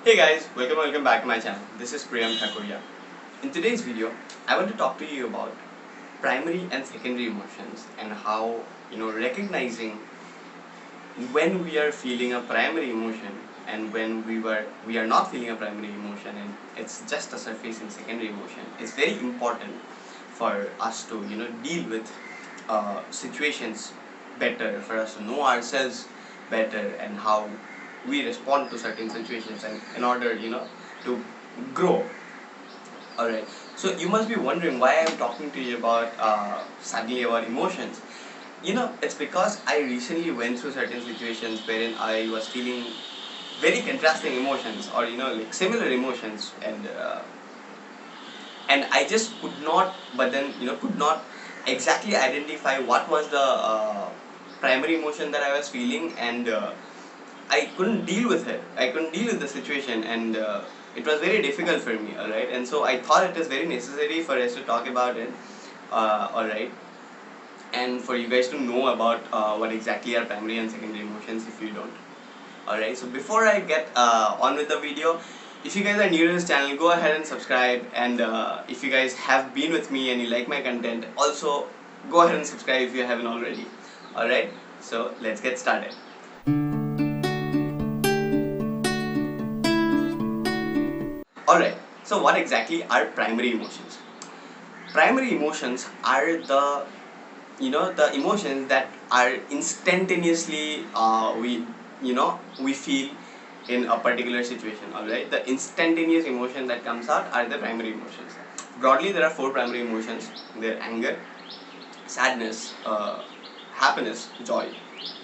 Hey guys, welcome back to my channel. This is Priyam Thakuria. In today's video, I want to talk to you about primary and secondary emotions and how recognizing when we are feeling a primary emotion and when we are not feeling a primary emotion and it's just a surfacing secondary emotion. It's very important for us to deal with situations better, for us to know ourselves better and how we respond to certain situations, and in order to grow. Alright, so you must be wondering why I'm talking to you about suddenly about emotions. It's because I recently went through certain situations wherein I was feeling very contrasting emotions, or like similar emotions, and I just could not, but then could not exactly identify what was the primary emotion that I was feeling, and I couldn't deal with it. I couldn't deal with the situation, and it was very difficult for me. All right, and so I thought it is very necessary for us to talk about it. All right, and for you guys to know about what exactly are primary and secondary emotions if you don't. Alright, so before I get on with the video, if you guys are new to this channel, go ahead and subscribe, and if you guys have been with me and you like my content, also go ahead and subscribe if you haven't already. Alright, so let's get started. Alright, so what exactly are primary emotions? Primary emotions are the emotions that are instantaneously we feel in a particular situation. All right, the instantaneous emotion that comes out are the primary emotions. Broadly, there are four primary emotions. They're anger, sadness, happiness, joy,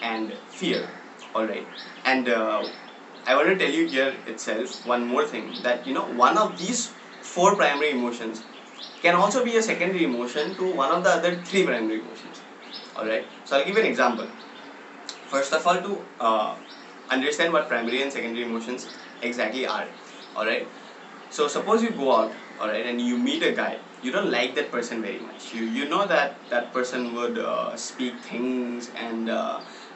and fear. All right, and I want to tell you here itself one more thing, that one of these four primary emotions can also be a secondary emotion to one of the other three primary emotions. Alright, so I'll give you an example. First of all, to understand what primary and secondary emotions exactly are. Alright, so suppose you go out, alright, and you meet a guy. You don't like that person very much. You know that that person would speak things and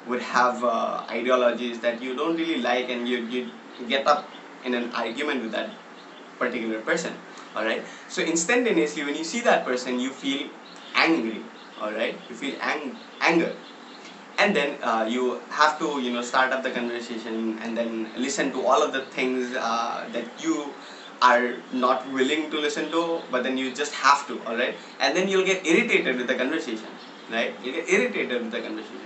would have ideologies that you don't really like, and you get up in an argument with that particular person. Alright, so instantaneously when you see that person, you feel angry. Alright, you feel anger, and then you have to start up the conversation and then listen to all of the things that you are not willing to listen to, but then you just have to. Alright, and then you'll get irritated with the conversation. Right, you get irritated with the conversation.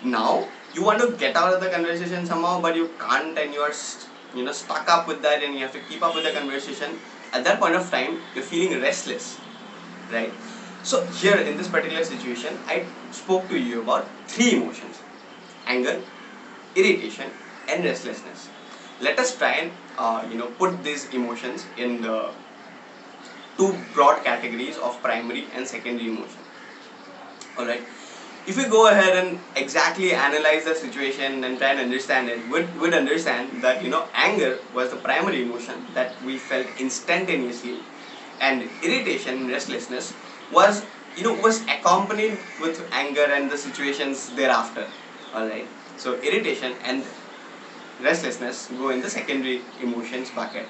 Now you want to get out of the conversation somehow, but you can't, and you are stuck up with that, and you have to keep up with the conversation. At that point of time, you're feeling restless, right? So here in this particular situation, I spoke to you about three emotions: anger, irritation, and restlessness. Let us try and put these emotions in the two broad categories of primary and secondary emotion. Alright, if we go ahead and exactly analyze the situation and try and understand it, would understand that anger was the primary emotion that we felt instantaneously, and irritation and restlessness was was accompanied with anger and the situations thereafter. All right, so irritation and restlessness go in the secondary emotions bucket.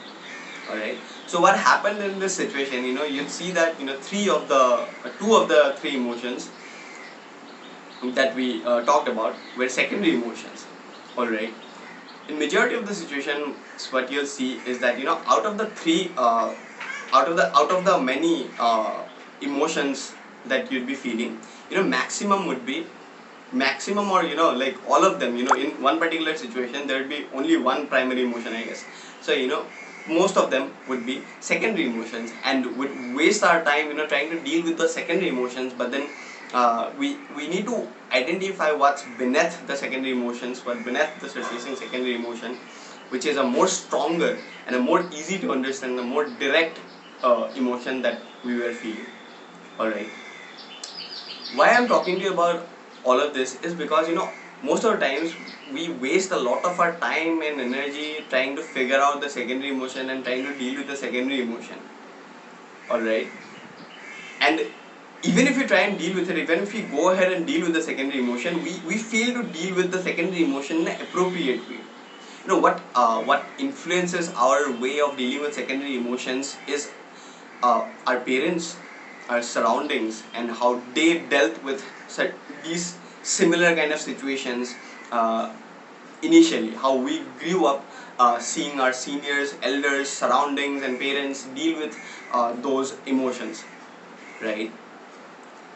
All right, so what happened in this situation, you'll see that two of the three emotions that we talked about were secondary emotions. All right, in majority of the situations, what you'll see is that out of the three out of the many emotions that you'd be feeling, maximum would be maximum, or like all of them, in one particular situation there would be only one primary emotion, I guess. So most of them would be secondary emotions, and would waste our time trying to deal with the secondary emotions, but then we need to identify what's beneath the secondary emotions, what beneath the surfacing secondary emotion, which is a more stronger and a more easy to understand, a more direct emotion that we were feeling. Alright, why I'm talking to you about all of this is because most of the times we waste a lot of our time and energy trying to figure out the secondary emotion and trying to deal with the secondary emotion. Alright, and even if you try and deal with it, even if we go ahead and deal with the secondary emotion, we fail to deal with the secondary emotion in an appropriate way. what influences our way of dealing with secondary emotions is our parents, our surroundings, and how they dealt with these similar kind of situations initially. How we grew up seeing our seniors, elders, surroundings, and parents deal with those emotions, right?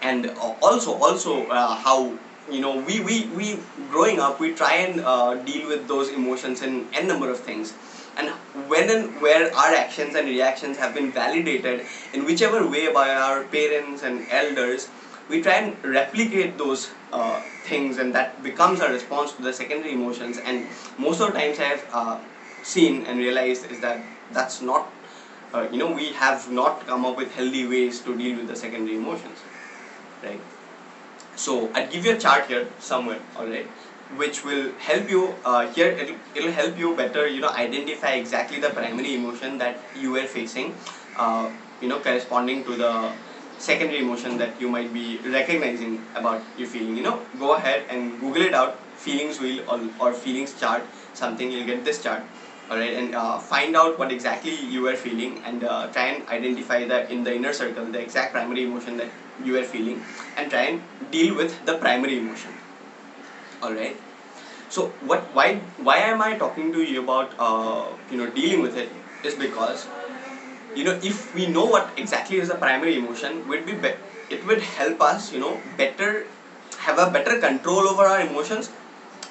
And also how we growing up, we try and deal with those emotions in n number of things, and when and where our actions and reactions have been validated in whichever way by our parents and elders, we try and replicate those things, and that becomes our response to the secondary emotions. And most of the times I have seen and realized is that that's not we have not come up with healthy ways to deal with the secondary emotions, right? So I'll give you a chart here somewhere, alright, which will help you here. It'll help you better identify exactly the primary emotion that you were facing, corresponding to the secondary emotion that you might be recognizing about your feeling. Go ahead and Google it out, feelings wheel, or feelings chart, something. You'll get this chart, alright, and find out what exactly you were feeling, and try and identify that in the inner circle the exact primary emotion that you were feeling, and try and deal with the primary emotion, alright. So why am I talking to you about dealing with it, is because if we know what exactly is the primary emotion, it would help us better have a better control over our emotions,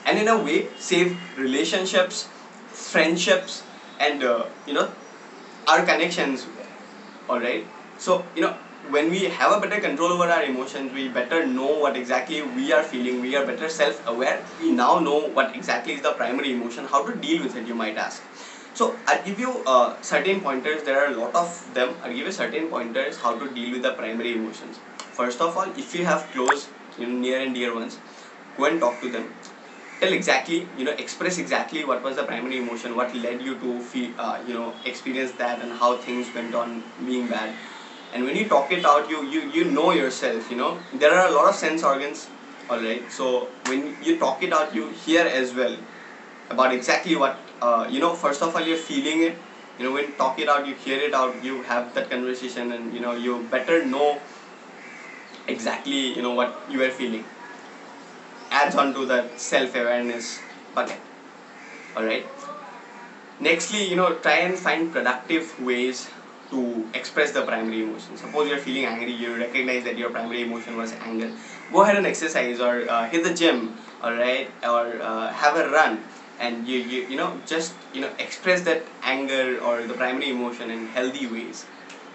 and in a way save relationships, friendships, and our connections, alright. So when we have a better control over our emotions, we better know what exactly we are feeling, we are better self-aware, we now know what exactly is the primary emotion, how to deal with it, you might ask. So I'll give you certain pointers. There are a lot of them. I'll give you certain pointers how to deal with the primary emotions. First of all, if you have close near and dear ones, go and talk to them. Tell exactly, express exactly what was the primary emotion, what led you to feel, experience that, and how things went on being bad. And when you talk it out, you know yourself. There are a lot of sense organs, all right. So when you talk it out, you hear as well about exactly what First of all, you're feeling it. When you talk it out, you hear it out, you have that conversation, and you better know exactly what you are feeling. Adds on to that self-awareness bucket, all right. Nextly, try and find productive ways to express the primary emotion. Suppose you're feeling angry, you recognize that your primary emotion was anger. Go ahead and exercise, or hit the gym, all right, or have a run, and just express that anger or the primary emotion in healthy ways.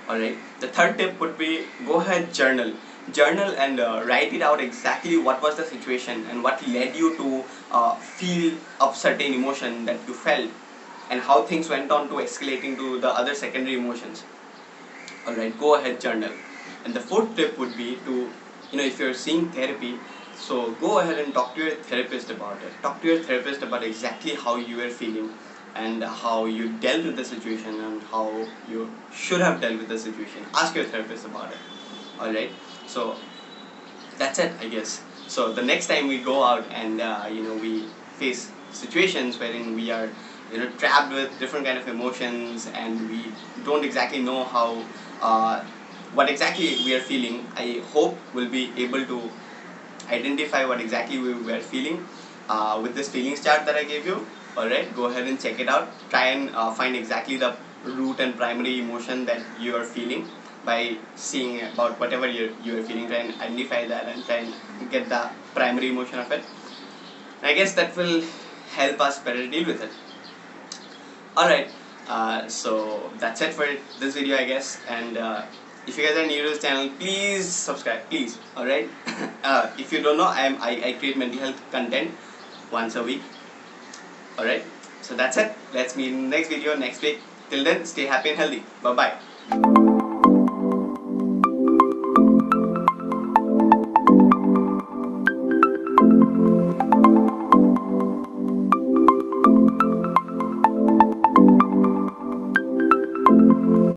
Alright. The third tip would be, go ahead, journal, and write it out exactly what was the situation and what led you to feel a certain emotion that you felt, and how things went on to escalating to the other secondary emotions. Alright, go ahead, journal. And the fourth tip would be to, if you're seeing therapy, so go ahead and talk to your therapist about it. Talk to your therapist about exactly how you were feeling, and how you dealt with the situation, and how you should have dealt with the situation. Ask your therapist about it. Alright, so that's it, I guess. So the next time we go out and we face situations wherein we are trapped with different kind of emotions, and we don't exactly know how what exactly we are feeling, I hope we'll be able to identify what exactly we were feeling with this feelings chart that I gave you. Alright, go ahead and check it out. Try and find exactly the root and primary emotion that you are feeling by seeing about whatever you are feeling. Try and identify that and try and get the primary emotion of it. And I guess that will help us better deal with it. Alright, so that's it for this video, I guess. And if you guys are new to this channel, please subscribe, please. Alright, if you don't know, I create mental health content once a week. Alright, so that's it. Let's meet in the next video next week. Till then, stay happy and healthy. Bye bye.